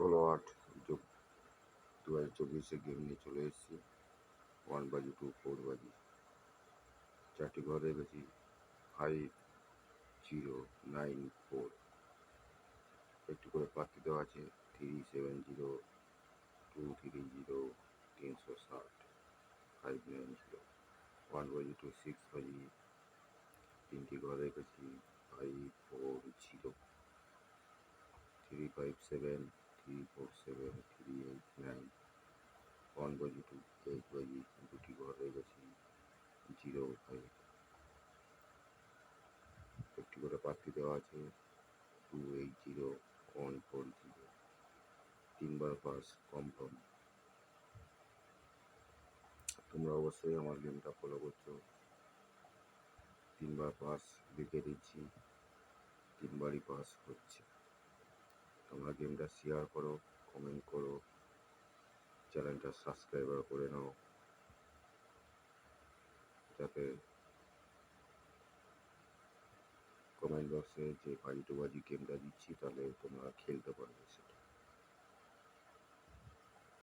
16/8/2024 game নিয়ে চলে এসেছি। 1 বাজি 2 4 বাজি 4টি ঘর রেখেছি। 5094 একটু করে প্রার্থী দেওয়া আছে। 370 230 360 590। 1 বাজি 2 6 বাজি 3টি ঘর রেখেছি। 540 357 347 389। 1 বাজি 2 8 বাজি 2টি ঘর রেখেছি। 05 একটি করে প্রার্থী দেওয়া আছে। 280 140 3বার পাস কনফার্ম। তোমরা অবশ্যই আমার গেমটা ফলো করছো। 3বার পাস লিখে দিচ্ছি, 3বারই পাস হচ্ছে। তোমরা গেমটা শেয়ার করো, কমেন্ট করো, চ্যানেলটা সাবস্ক্রাইবার করে নাও, যাতে কমেন্ট বক্সে যে 5 2 বাজি গেমটা দিচ্ছি তাহলে তোমরা খেলতে পারবে সেটা।